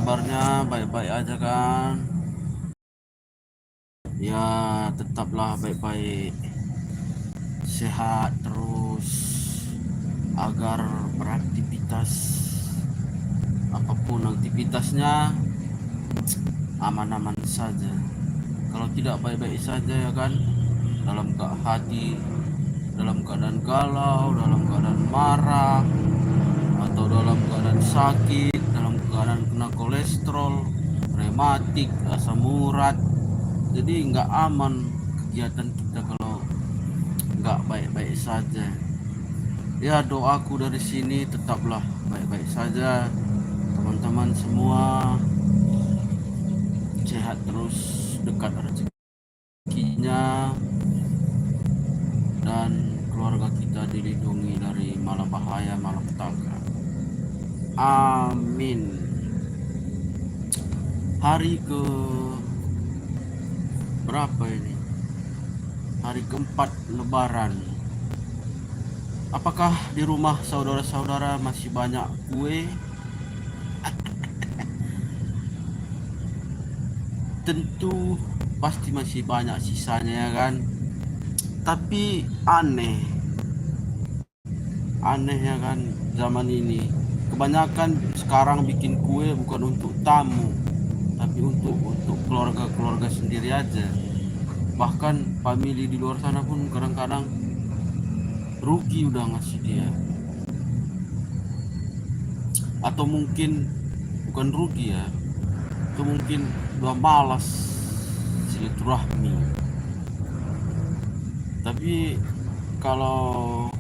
kabarnya? Baik-baik aja kan? Ya, tetaplah baik-baik, sehat terus, agar beraktivitas apapun aktivitasnya aman-aman saja. Kalau tidak baik-baik saja ya kan, dalam hati, dalam keadaan galau, dalam keadaan marah, atau dalam keadaan sakit, dalam keadaan kena kolesterol, rematik, asam urat. Jadi nggak aman kegiatan kita kalau nggak baik-baik saja. Ya, doaku dari sini tetaplah baik-baik saja, teman-teman semua sehat terus, dekat rezekinya, dan keluarga kita dilindungi dari malapetaka, malapetaka. Amin. Hari ke berapa ini? Hari keempat Lebaran. Apakah di rumah saudara-saudara masih banyak kue? Tentu pasti masih banyak sisanya ya kan. Tapi aneh ya kan, zaman ini kebanyakan sekarang bikin kue bukan untuk tamu, tapi untuk keluarga sendiri aja. Bahkan family di luar sana pun kadang-kadang rugi udah ngasih dia, atau mungkin bukan rugi ya, itu mungkin udah malas silaturahmi. Tapi kalau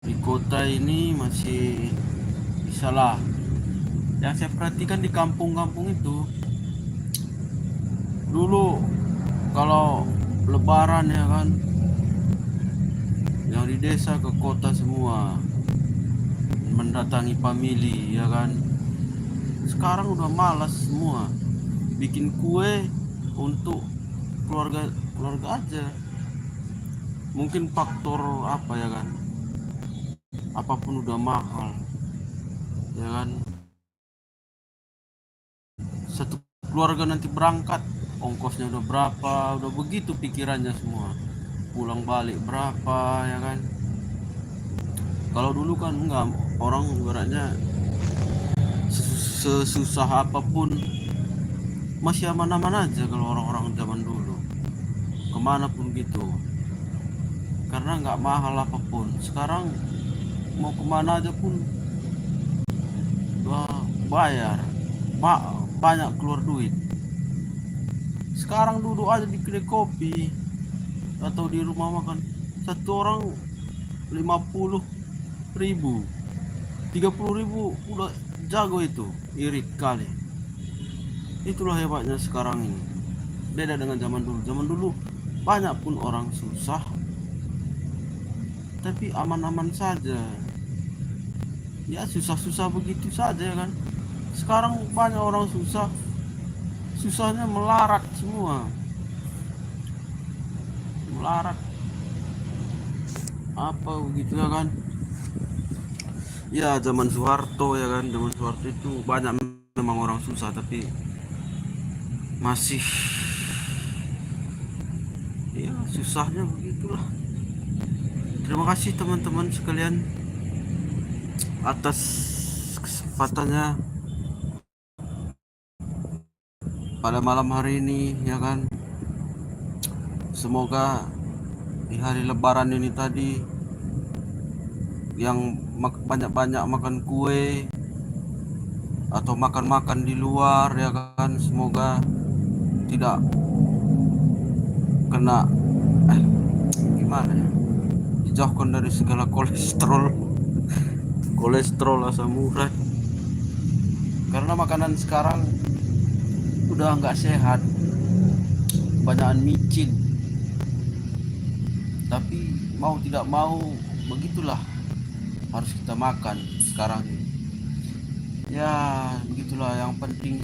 di kota ini masih bisa lah. Yang saya perhatikan di kampung-kampung itu, dulu kalau Lebaran ya kan, yang di desa ke kota semua mendatangi family ya kan. Sekarang udah malas semua bikin kue untuk keluarga aja. Mungkin faktor apa ya kan, apapun udah mahal ya kan. Satu keluarga nanti berangkat, ongkosnya udah berapa, udah begitu pikirannya semua. Pulang balik berapa ya kan. Kalau dulu kan enggak, orang ibaratnya sesusah apapun masih aman-aman aja kalau orang-orang zaman dulu, kemana pun gitu, karena nggak mahal apapun. Sekarang mau kemana aja pun bayar, banyak keluar duit. Sekarang duduk aja di kedai kopi atau di rumah makan, satu orang 50.000, 30.000 udah jago itu, irit kali. Itulah hebatnya sekarang ini, beda dengan zaman dulu. Zaman dulu banyak pun orang susah tapi aman-aman saja ya, susah-susah begitu saja kan. Sekarang banyak orang susahnya melarat semua, melarat apa begitu ya kan. Ya zaman Soeharto ya kan, zaman Soeharto itu banyak memang orang susah tapi masih ya susahnya begitulah. Terima kasih teman-teman sekalian atas kesempatannya pada malam hari ini ya kan. Semoga di hari Lebaran ini tadi yang banyak-banyak makan kue atau makan-makan di luar ya kan, semoga tidak kena gimana ya, dijauhkan dari segala kolesterol asam urat, karena makanan sekarang udah nggak sehat, kebanyakan micin. Tapi mau tidak mau begitulah, harus kita makan sekarang ya. Begitulah, yang penting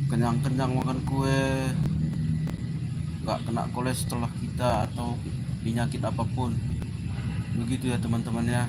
kenyang-kenyang makan kue, nggak kena kolesterol kita atau penyakit apapun. Begitu ya teman-teman ya.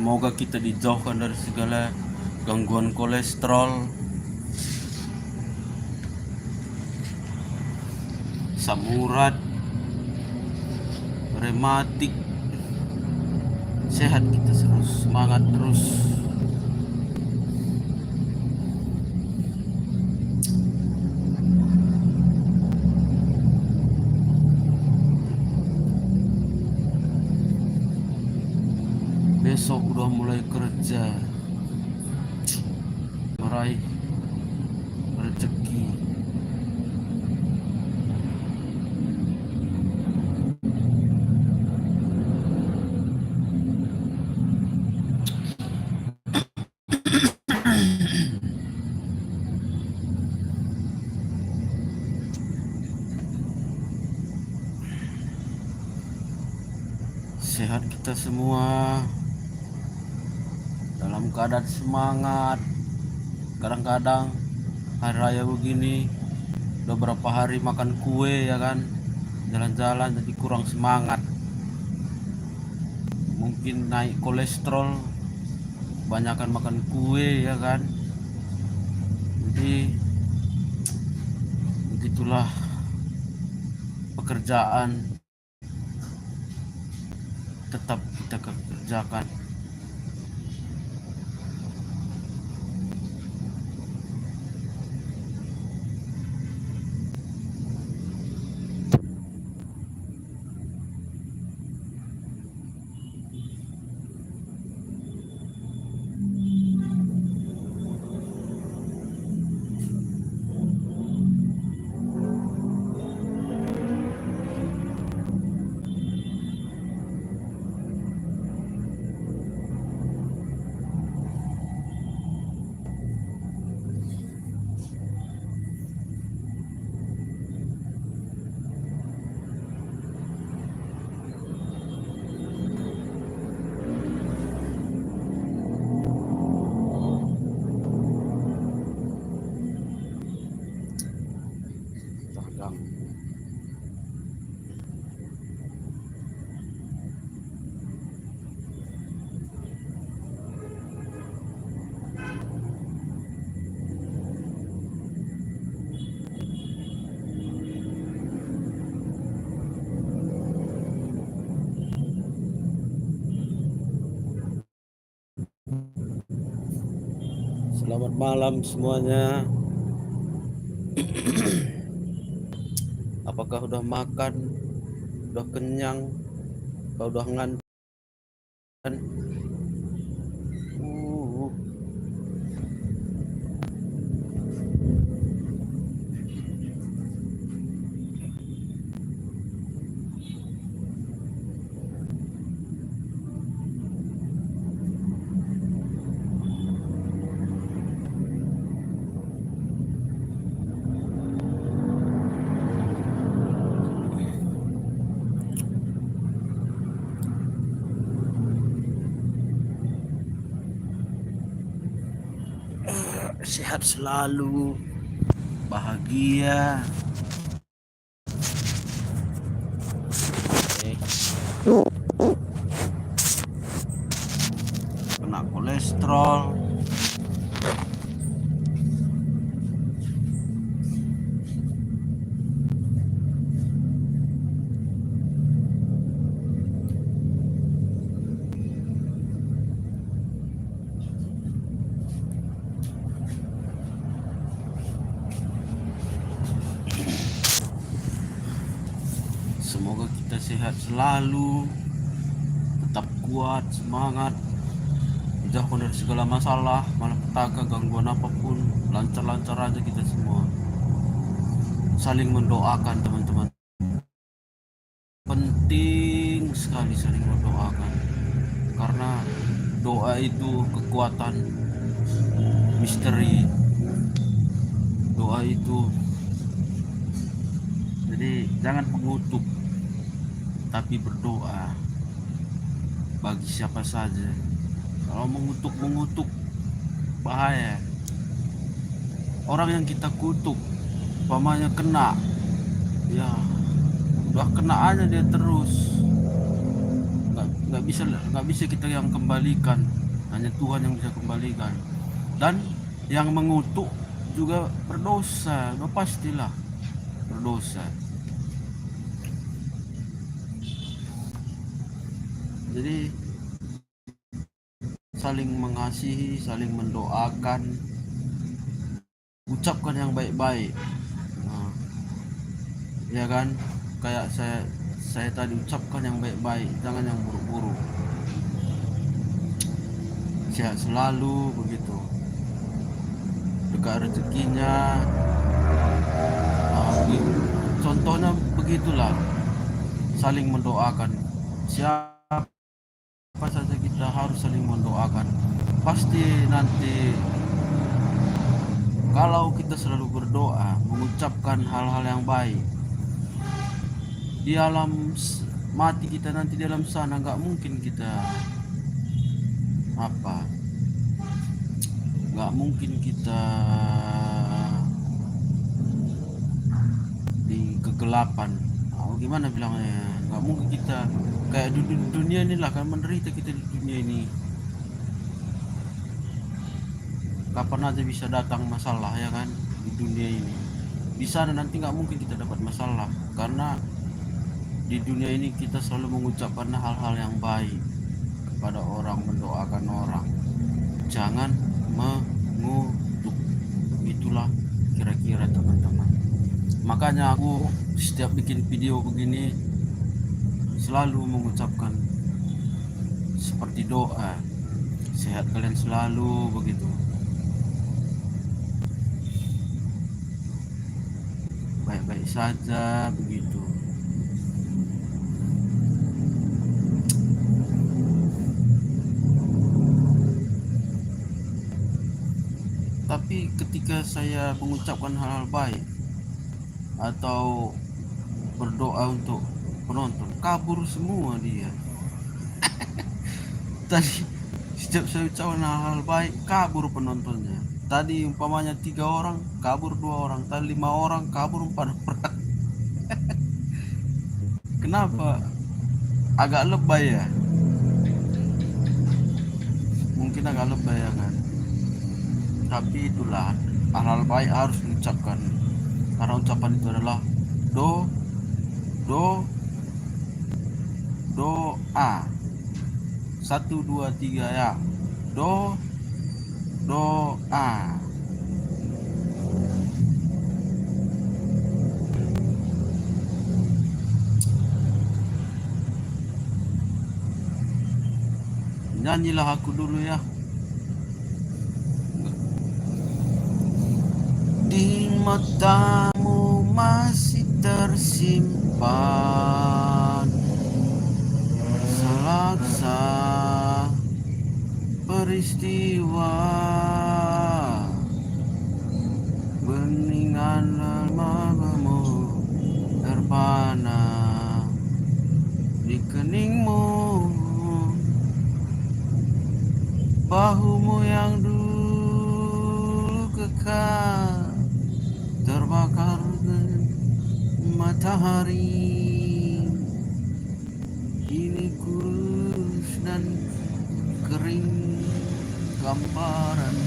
Semoga kita dijauhkan dari segala gangguan kolesterol, asam urat, rematik. Sehat kita terus, semangat terus. Besok udah mulai kerja, meraih rezeki. Sehat kita semua, dalam keadaan semangat. Kadang-kadang hari raya begini udah berapa hari makan kue ya kan, jalan-jalan jadi kurang semangat, mungkin naik kolesterol, kebanyakan makan kue ya kan. Jadi begitulah pekerjaan, tetap kita kerjakan. Selamat malam semuanya. Apakah udah makan, udah kenyang, atau udah ngantuk? Sehat selalu, bahagia. Kena kolesterol, semoga kita sehat selalu, tetap kuat, semangat, jauh dari segala masalah, malapetaka, gangguan apapun, lancar-lancar aja kita semua. Saling mendoakan teman-teman, penting sekali saling mendoakan, karena doa itu kekuatan misteri. Doa itu, jadi jangan mengutuk, tapi berdoa bagi siapa saja. Kalau mengutuk bahaya. Orang yang kita kutuk umpamanya kena, ya udah kena aja dia terus, nggak bisa kita yang kembalikan, hanya Tuhan yang bisa kembalikan. Dan yang mengutuk juga berdosa, pastilah berdosa. Jadi saling mengasihi, saling mendoakan, ucapkan yang baik-baik. Nah, ya kan, kayak saya tadi ucapkan yang baik-baik, jangan yang buruk-buruk. Sehat selalu begitu, dekat rezekinya. Contohnya begitulah, saling mendoakan. Siapa saja kita harus saling mendoakan. Pasti nanti kalau kita selalu berdoa, mengucapkan hal-hal yang baik, di alam mati kita nanti di alam sana nggak mungkin kita nggak mungkin kita di kegelapan. Gimana bilangnya, nggak mungkin kita kayak di dunia inilah kan, menderita kita di dunia ini. Kapan aja bisa datang masalah, ya kan, di dunia ini. Di sana nanti nggak mungkin kita dapat masalah, karena di dunia ini kita selalu mengucapkan hal-hal yang baik kepada orang, mendoakan orang, jangan mengutuk. Itulah kira-kira teman-teman. Makanya aku setiap bikin video begini selalu mengucapkan seperti doa, sehat kalian selalu begitu, baik-baik saja begitu. Tapi ketika saya mengucapkan hal-hal baik atau berdoa untuk penonton, kabur semua dia. Tadi setiap saya ucapkan hal-hal baik, kabur penontonnya. Tadi umpamanya 3 orang, kabur 2 orang. Tadi 5 orang, kabur 4 orang. Kenapa? Agak lebay ya, mungkin agak lebay ya kan. Tapi itulah, hal-hal baik harus diucapkan, karena ucapan itu adalah doa. 1 2 3 ya. Doa. Nyanyilah aku dulu ya. Di matamu masih tersimpan selaksa peristiwa, beningan lamamu terpana di keningmu, bahumu yang dulu kekal terbakar matahari, ini kurus dan kering gambaran.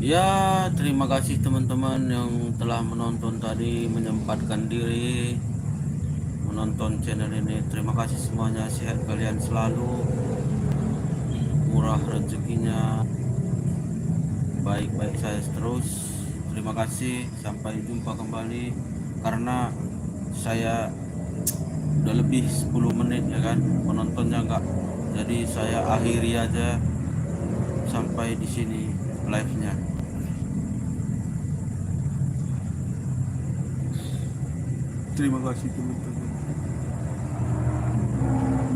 Ya, terima kasih teman-teman yang telah menonton tadi, menyempatkan diri menonton channel ini. Terima kasih semuanya, sehat kalian selalu, murah rezekinya, baik-baik saya terus. Terima kasih, sampai jumpa kembali. Karena saya udah lebih 10 menit ya kan penontonnya enggak, jadi saya akhiri aja sampai di sini live-nya. Terima kasih teman-teman.